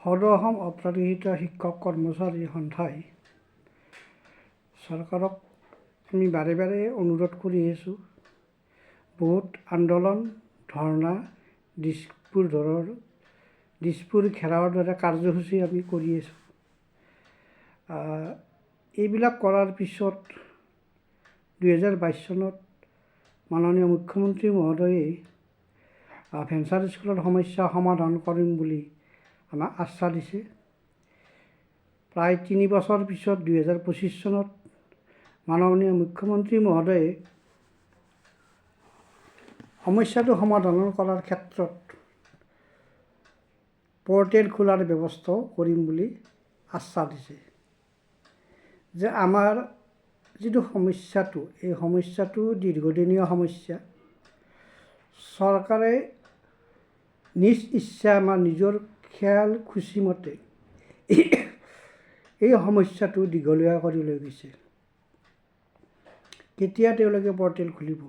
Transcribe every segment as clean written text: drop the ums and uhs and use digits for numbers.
সদৌ অসম অপ্ৰাতিহিত শিক্ষক কৰ্মচাৰী সন্থাই চৰকাৰক আমি বাৰে বাৰে অনুৰোধ কৰি আহিছোঁ। বহুত আন্দোলন, ধৰ্ণা, দিছপুৰ ঘেৰাওৰ দৰে কাৰ্যসূচী আমি কৰি আছোঁ। এইবিলাক কৰাৰ পিছত 2022 চনত মাননীয় মুখ্যমন্ত্ৰী মহোদয়ে ভেঞ্চাৰ স্কুলৰ সমস্যা সমাধান কৰিম বুলি আমাক আশ্বাস দিছে। প্ৰায় 3 বছৰ পিছত 2025 চনত মাননীয় মুখ্যমন্ত্ৰী মহোদয়ে সমস্যাটো সমাধান কৰাৰ ক্ষেত্ৰত পৰ্টেল খোলাৰ ব্যৱস্থাও কৰিম বুলি আশ্বাস দিছে। যে আমাৰ যিটো সমস্যাটো, এই সমস্যাটো দীৰ্ঘদিনীয়া সমস্যা। চৰকাৰে নিজ ইচ্ছা আমাৰ নিজৰ খেয়াল খুচি মতে এই সমস্যাটো দীঘলীয়া কৰি লৈ গৈছে। কেতিয়া তেওঁলোকে পৰ্টেল খুলিব,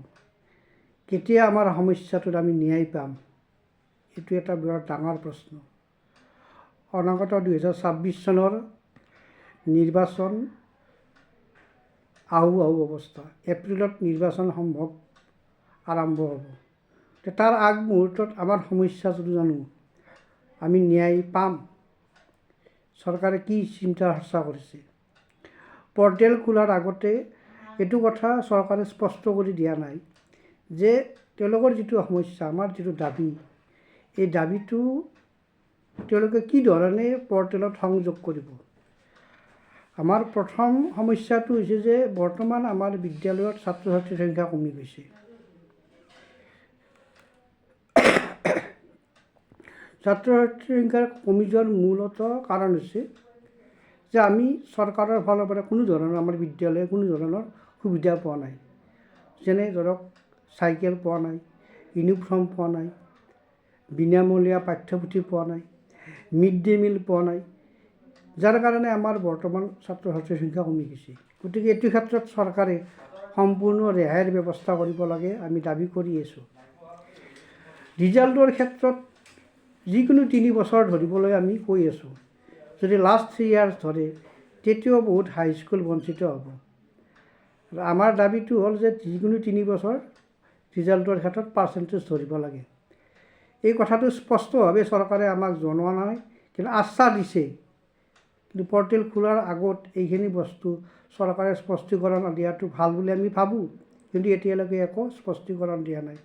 কেতিয়া আমাৰ সমস্যাটোত আমি ন্যায় পাম, এইটো এটা বিৰাট ডাঙৰ প্ৰশ্ন। অনাগত 2026 চনৰ নিৰ্বাচন আহু অৱস্থা, এপ্ৰিলত নিৰ্বাচন সম্ভৱ আৰম্ভ হ'ব। তাৰ আগমুহূৰ্তত আমাৰ সমস্যাটো জানো আমি ন্যায় পাম? চৰকাৰে কি চিন্তা চৰ্চা কৰিছে? পৰ্টেল খোলাৰ আগতে এইটো কথা চৰকাৰে স্পষ্ট কৰি দিয়া নাই যে তেওঁলোকৰ যিটো সমস্যা, আমাৰ যিটো দাবী, এই দাবীটো তেওঁলোকে কি ধৰণে পৰ্টেলত সংযোগ কৰিব। আমাৰ প্ৰথম সমস্যাটো হৈছে যে বৰ্তমান আমাৰ বিদ্যালয়ত ছাত্ৰ ছাত্ৰীৰ সংখ্যা কমি গৈছে। ছাত্ৰ ছাত্ৰীৰ সংখ্যা কমি যোৱাৰ মূলতঃ কাৰণ হৈছে যে আমি চৰকাৰৰ ফালৰ পৰা কোনো ধৰণৰ আমাৰ বিদ্যালয়ে কোনো ধৰণৰ সুবিধা পোৱা নাই। যেনে ধৰক চাইকেল পোৱা নাই, ইউনিফৰ্ম পোৱা নাই, বিনামূলীয়া পাঠ্যপুথি পোৱা নাই, মিড ডে মিল পোৱা নাই, যাৰ কাৰণে আমাৰ বৰ্তমান ছাত্ৰ ছাত্ৰীৰ সংখ্যা কমি গৈছে। গতিকে এইটো ক্ষেত্ৰত চৰকাৰে সম্পূৰ্ণ ৰেহাইৰ ব্যৱস্থা কৰিব লাগে, আমি দাবী কৰি আছোঁ। ৰিজাল্টৰ ক্ষেত্ৰত যিকোনো 3 বছৰ ধৰিবলৈ আমি কৈ আছোঁ। যদি লাষ্ট 3 ইয়াৰ্ছ ধৰে তেতিয়াও বহুত হাইস্কুল বঞ্চিত হ'ব। আমাৰ দাবীটো হ'ল যে যিকোনো 3 বছৰ ৰিজাল্টৰ ক্ষেত্ৰত পাৰ্চেণ্টেজ ধৰিব লাগে। এই কথাটো স্পষ্টভাৱে চৰকাৰে আমাক জনোৱা নাই, কিন্তু আশ্বাস দিছে। কিন্তু পৰ্টেল খোলাৰ আগত এইখিনি বস্তু চৰকাৰে স্পষ্টীকৰণ দিয়াটো ভাল বুলি আমি ভাবোঁ, কিন্তু এতিয়ালৈকে একো স্পষ্টীকৰণ দিয়া নাই।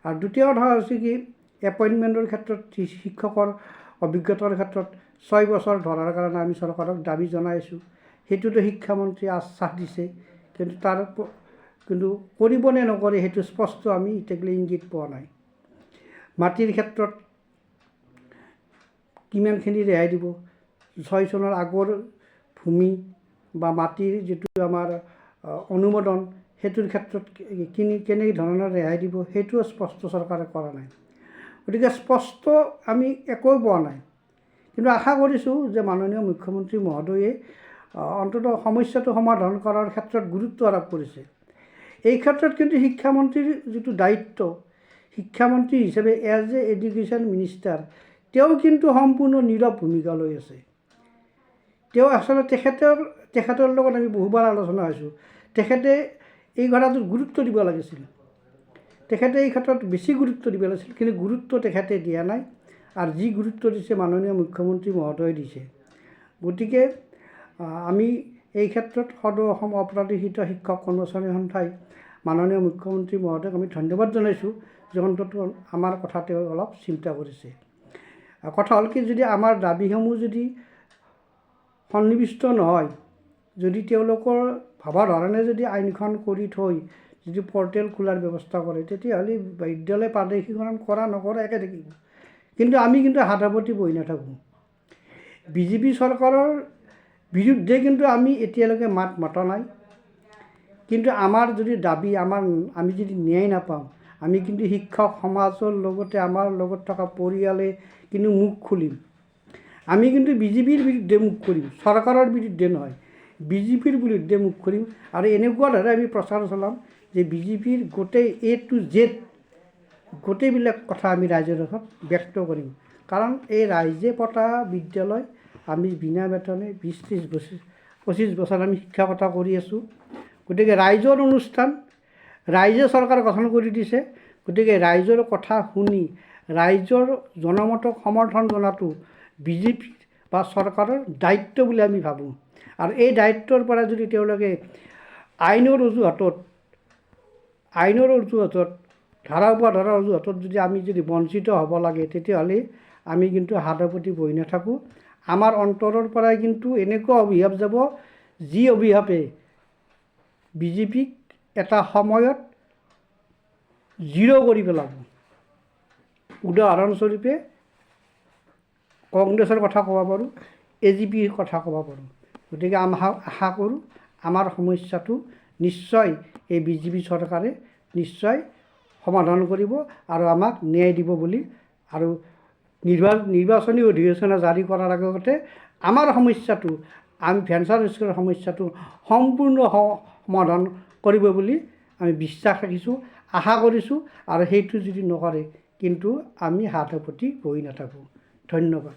আৰু দ্বিতীয় কথা হৈছে কি, এপইণ্টমেণ্টৰ ক্ষেত্ৰত শিক্ষকৰ অভিজ্ঞতাৰ ক্ষেত্ৰত 6 বছৰ ধৰাৰ কাৰণে আমি চৰকাৰক দাবী জনাইছোঁ। সেইটোতো শিক্ষামন্ত্ৰীয়ে আশ্বাস দিছে, কিন্তু কৰিব নে নকৰে সেইটো স্পষ্ট আমি এতিয়ালৈ ইংগিত পোৱা নাই। মাটিৰ ক্ষেত্ৰত কিমানখিনি ৰেহাই দিব, 6 চনৰ আগৰ ভূমি বা মাটিৰ যিটো আমাৰ অনুমোদন, সেইটোৰ ক্ষেত্ৰত কেনে ধৰণৰ ৰেহাই দিব, সেইটোও স্পষ্ট চৰকাৰে কৰা নাই। গতিকে স্পষ্ট আমি একো পোৱা নাই। কিন্তু আশা কৰিছোঁ যে মাননীয় মুখ্যমন্ত্ৰী মহোদয়ে অন্ততঃ সমস্যাটো সমাধান কৰাৰ ক্ষেত্ৰত গুৰুত্ব আৰোপ কৰিছে। এই ক্ষেত্ৰত কিন্তু শিক্ষামন্ত্ৰীৰ যিটো দায়িত্ব, শিক্ষামন্ত্ৰী হিচাপে এজ এ এডুকেশ্যন মিনিষ্টাৰ, তেওঁ কিন্তু সম্পূৰ্ণ নীৰৱ ভূমিকা লৈ আছে। তেওঁ আচলতে তেখেতৰ লগত আমি বহুবাৰ আলোচনা হৈছোঁ। তেখেতে এই কথাটোত গুৰুত্ব দিব লাগিছিল। তেখেতে এই ক্ষেত্ৰত বেছি গুৰুত্ব দিব লাগিছিল, কিন্তু গুৰুত্ব তেখেতে দিয়া নাই। আৰু যি গুৰুত্ব দিছে মাননীয় মুখ্যমন্ত্ৰী মহোদয়ে দিছে। গতিকে আমি এই ক্ষেত্ৰত সদৌ অসম অপ্ৰাতিহিত শিক্ষক কৰ্মচাৰী সন্থাই মাননীয় মুখ্যমন্ত্ৰী মহোদয়ক আমি ধন্যবাদ জনাইছোঁ যে অন্তত আমাৰ কথা তেওঁ অলপ চিন্তা কৰিছে। কথা হ'ল কি, যদি আমাৰ দাবীসমূহ যদি সন্নিৱিষ্ট নহয়, যদি তেওঁলোকৰ ভবা ধৰণে যদি আইনখন কৰি থৈ যদি পৰ্টেল খোলাৰ ব্যৱস্থা কৰে, তেতিয়াহ'লে বিদ্যালয় প্ৰাদেশিকৰণ কৰা নকৰা একে থাকিব। কিন্তু আমি হাত সাৱটি বহি নাথাকোঁ। বিজেপি চৰকাৰৰ বিৰুদ্ধে কিন্তু আমি এতিয়ালৈকে মাত মতা নাই। কিন্তু আমাৰ যদি দাবী, আমি যদি ন্যায় নাপাওঁ, আমি কিন্তু শিক্ষক সমাজৰ লগতে আমাৰ লগত থকা পৰিয়ালে কিন্তু মুখ খুলিম। আমি কিন্তু বিজেপিৰ বিৰুদ্ধে মুখ কৰিম, চৰকাৰৰ বিৰুদ্ধে নহয়, বিজেপিৰ বিৰুদ্ধে মুখ কৰিম। আৰু এনেকুৱা ধৰণে আমি প্ৰচাৰ চলাম যে বিজেপিৰ গোটেই A to Z গোটেইবিলাক কথা আমি ৰাইজৰ আগত ব্যক্ত কৰিম। কাৰণ এই ৰাইজে পতা বিদ্যালয় আমি বিনা বেতনে 20-25 বছৰ আমি শিক্ষকতা কৰি আছোঁ। গতিকে ৰাইজৰ অনুষ্ঠান, ৰাইজে চৰকাৰ গঠন কৰি দিছে। গতিকে ৰাইজৰ কথা শুনি ৰাইজৰ জনমতক সমৰ্থন জনাটো বিজেপি বা চৰকাৰৰ দায়িত্ব বুলি আমি ভাবোঁ। আৰু এই দায়িত্বৰ পৰা যদি তেওঁলোকে আইনৰ অজুহাতত ধাৰা উপধাৰাৰ অজুহাতত আমি যদি বঞ্চিত হ'ব লাগে, তেতিয়াহ'লে আমি কিন্তু হাতৰ প্ৰতি বহি নাথাকোঁ। আমাৰ অন্তৰৰ পৰাই কিন্তু এনেকুৱা অভিশাপ যাব, যি অভিশাপে বিজেপিক এটা সময়ত জিৰ' কৰি পেলাব। উদাহৰণস্বৰূপে কংগ্ৰেছৰ কথা ক'ব পাৰোঁ, AGPৰ কথা ক'ব পাৰোঁ। গতিকে আশা কৰোঁ আমাৰ সমস্যাটো নিশ্চয় এই বিজেপি চৰকাৰে নিশ্চয় সমাধান কৰিব আৰু আমাক ন্যায় দিব বুলি, আৰু নিৰ্বাচনী অধিসূচনা জাৰি কৰাৰ আগতে আমাৰ সমস্যাটো, আমি ভেঞ্চাৰ স্কুলৰ সমস্যাটো সম্পূৰ্ণ সমাধান কৰিব বুলি আমি বিশ্বাস ৰাখিছোঁ, আশা কৰিছোঁ। আৰু সেইটো যদি নকৰে কিন্তু আমি হাতৰ প্ৰতি বহি নাথাকোঁ। ধন্যবাদ।